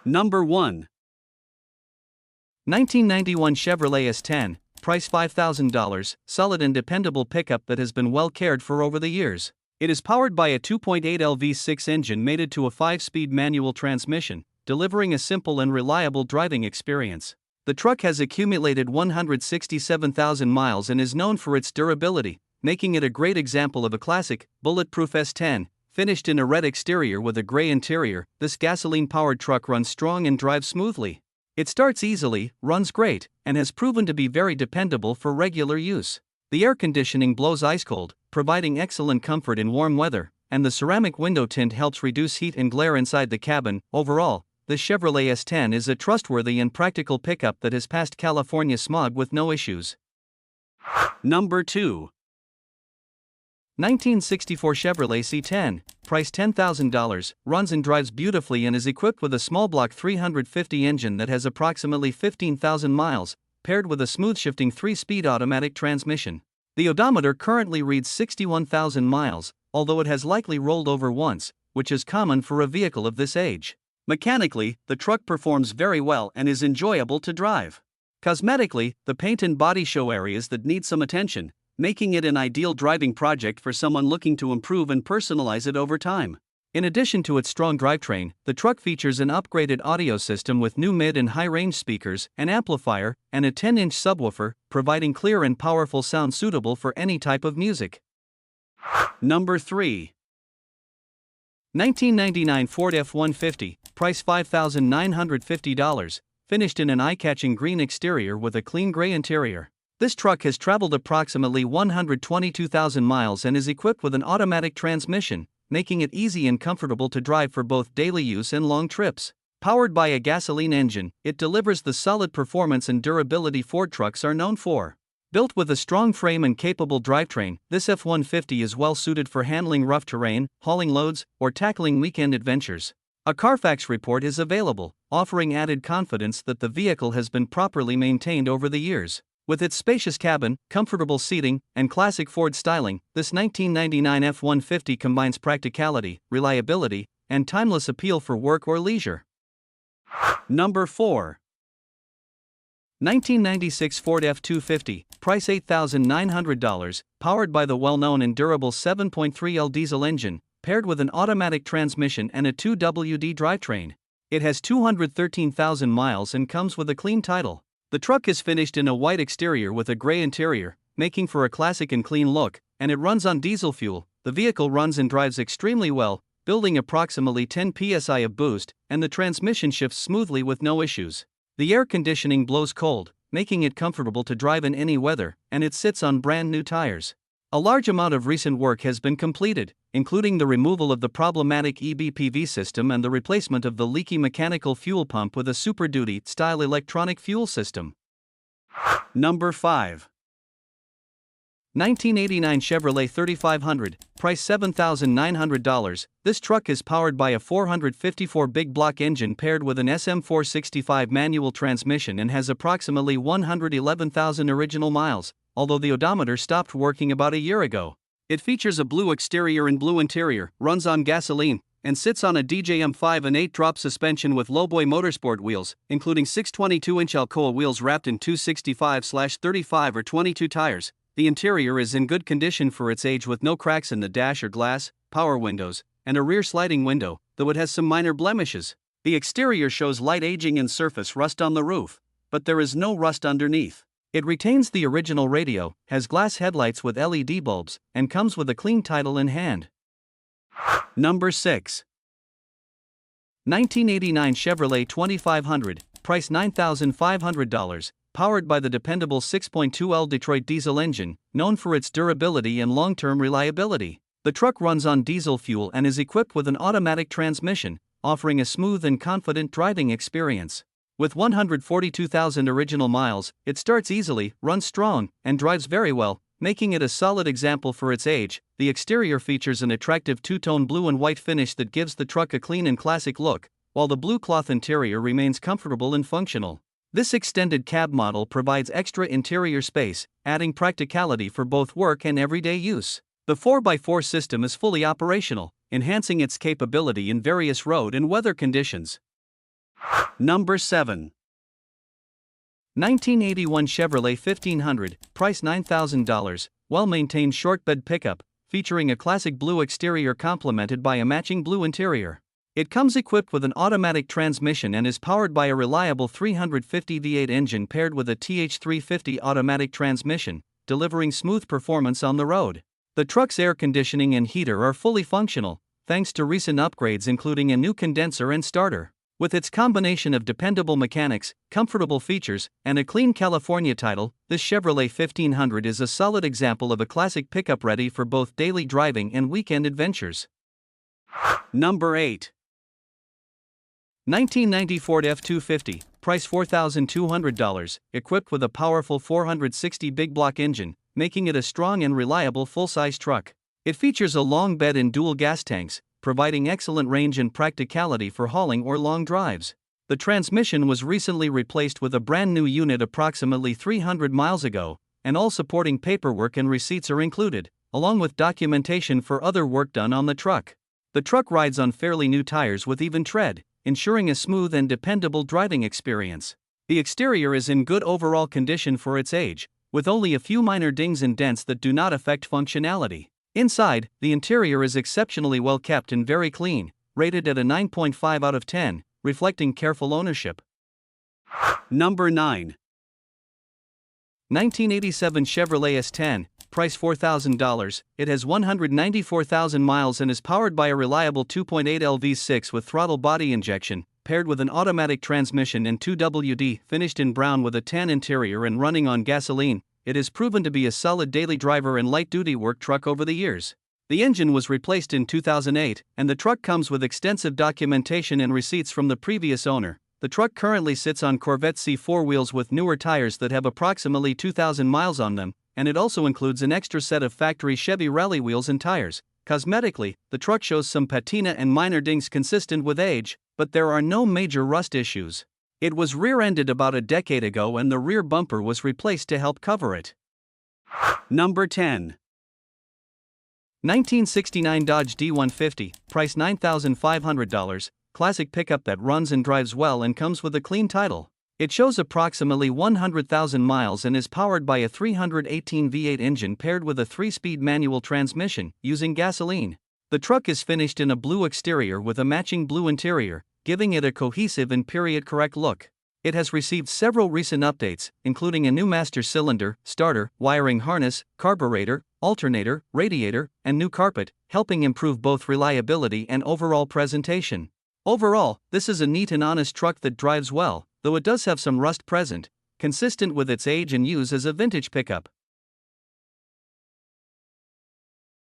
Number 1. 1991 Chevrolet S10, price $5,000, solid and dependable pickup that has been well cared for over the years. It is powered by a 2.8L V6 engine mated to a 5-speed manual transmission, delivering a simple and reliable driving experience. The truck has accumulated 167,000 miles and is known for its durability, making it a great example of a classic, bulletproof S10. Finished in a red exterior with a gray interior, this gasoline-powered truck runs strong and drives smoothly. It starts easily, runs great, and has proven to be very dependable for regular use. The air conditioning blows ice cold, providing excellent comfort in warm weather, and the ceramic window tint helps reduce heat and glare inside the cabin. Overall, the Chevrolet S10 is a trustworthy and practical pickup that has passed California smog with no issues. Number 2. 1964 Chevrolet C10, price $10,000, runs and drives beautifully and is equipped with a small block 350 engine that has approximately 15,000 miles, paired with a smooth-shifting 3-speed automatic transmission. The odometer currently reads 61,000 miles, although it has likely rolled over once, which is common for a vehicle of this age. Mechanically, the truck performs very well and is enjoyable to drive. Cosmetically, the paint and body show areas that need some attention, making it an ideal driving project for someone looking to improve and personalize it over time. In addition to its strong drivetrain, the truck features an upgraded audio system with new mid and high-range speakers, an amplifier, and a 10-inch subwoofer, providing clear and powerful sound suitable for any type of music. Number 3. 1999 Ford F250, price $5,950, finished in an eye-catching green exterior with a clean gray interior. This truck has traveled approximately 122,000 miles and is equipped with an automatic transmission, making it easy and comfortable to drive for both daily use and long trips. Powered by a gasoline engine, it delivers the solid performance and durability Ford trucks are known for. Built with a strong frame and capable drivetrain, this F-150 is well suited for handling rough terrain, hauling loads, or tackling weekend adventures. A Carfax report is available, offering added confidence that the vehicle has been properly maintained over the years. With its spacious cabin, comfortable seating, and classic Ford styling, this 1999 F-150 combines practicality, reliability, and timeless appeal for work or leisure. Number 4. 1996 Ford F250, price $8,900, powered by the well-known and durable 7.3L diesel engine, paired with an automatic transmission and a 2WD drivetrain. It has 213,000 miles and comes with a clean title. The truck is finished in a white exterior with a gray interior, making for a classic and clean look, and it runs on diesel fuel. The vehicle runs and drives extremely well, building approximately 10 psi of boost, and the transmission shifts smoothly with no issues. The air conditioning blows cold, making it comfortable to drive in any weather, and it sits on brand new tires. A large amount of recent work has been completed, including the removal of the problematic EBPV system and the replacement of the leaky mechanical fuel pump with a Super Duty-style electronic fuel system. Number 5. 1989 Chevrolet 3500, price $7,900. This truck is powered by a 454 big block engine paired with an SM465 manual transmission and has approximately 111,000 original miles, although the odometer stopped working about a year ago. It features a blue exterior and blue interior, runs on gasoline, and sits on a DJM 5 and 8-drop suspension with Lowboy Motorsport wheels, including 622-inch Alcoa wheels wrapped in 265/35 or 22 tires. The interior is in good condition for its age with no cracks in the dash or glass, power windows, and a rear sliding window, though it has some minor blemishes. The exterior shows light aging and surface rust on the roof, but there is no rust underneath. It retains the original radio, has glass headlights with LED bulbs, and comes with a clean title in hand. Number 6. 1989 Chevrolet 2500, price $9,500, powered by the dependable 6.2L Detroit diesel engine, known for its durability and long-term reliability. The truck runs on diesel fuel and is equipped with an automatic transmission, offering a smooth and confident driving experience. With 142,000 original miles, it starts easily, runs strong, and drives very well, making it a solid example for its age. The exterior features an attractive two-tone blue and white finish that gives the truck a clean and classic look, while the blue cloth interior remains comfortable and functional. This extended cab model provides extra interior space, adding practicality for both work and everyday use. The 4x4 system is fully operational, enhancing its capability in various road and weather conditions. Number 7. 1981 Chevrolet 1500, price $9,000, well-maintained short bed pickup, featuring a classic blue exterior complemented by a matching blue interior. It comes equipped with an automatic transmission and is powered by a reliable 350 V8 engine paired with a TH350 automatic transmission, delivering smooth performance on the road. The truck's air conditioning and heater are fully functional, thanks to recent upgrades including a new condenser and starter. With its combination of dependable mechanics, comfortable features, and a clean California title, this Chevrolet 1500 is a solid example of a classic pickup ready for both daily driving and weekend adventures. Number 8. 1990 Ford F250, price $4,200, equipped with a powerful 460 big block engine, making it a strong and reliable full-size truck. It features a long bed and dual gas tanks, providing excellent range and practicality for hauling or long drives. The transmission was recently replaced with a brand new unit approximately 300 miles ago, and all supporting paperwork and receipts are included, along with documentation for other work done on the truck. The truck rides on fairly new tires with even tread, ensuring a smooth and dependable driving experience. The exterior is in good overall condition for its age, with only a few minor dings and dents that do not affect functionality. Inside, the interior is exceptionally well kept and very clean, rated at a 9.5 out of 10, reflecting careful ownership. Number 9. 1987 Chevrolet S10, price $4,000. It has 194,000 miles and is powered by a reliable 2.8L V6 with throttle body injection, paired with an automatic transmission and 2WD, finished in brown with a tan interior and running on gasoline. It has proven to be a solid daily driver and light-duty work truck over the years. The engine was replaced in 2008, and the truck comes with extensive documentation and receipts from the previous owner. The truck currently sits on Corvette C4 wheels with newer tires that have approximately 2,000 miles on them, and it also includes an extra set of factory Chevy rally wheels and tires. Cosmetically, the truck shows some patina and minor dings consistent with age, but there are no major rust issues. It was rear-ended about a decade ago and the rear bumper was replaced to help cover it. Number 10. 1969 Dodge D150, price $9,500, classic pickup that runs and drives well and comes with a clean title. It shows approximately 100,000 miles and is powered by a 318 V8 engine paired with a 3-speed manual transmission, using gasoline. The truck is finished in a blue exterior with a matching blue interior, giving it a cohesive and period-correct look. It has received several recent updates, including a new master cylinder, starter, wiring harness, carburetor, alternator, radiator, and new carpet, helping improve both reliability and overall presentation. Overall, this is a neat and honest truck that drives well, though it does have some rust present, consistent with its age and use as a vintage pickup.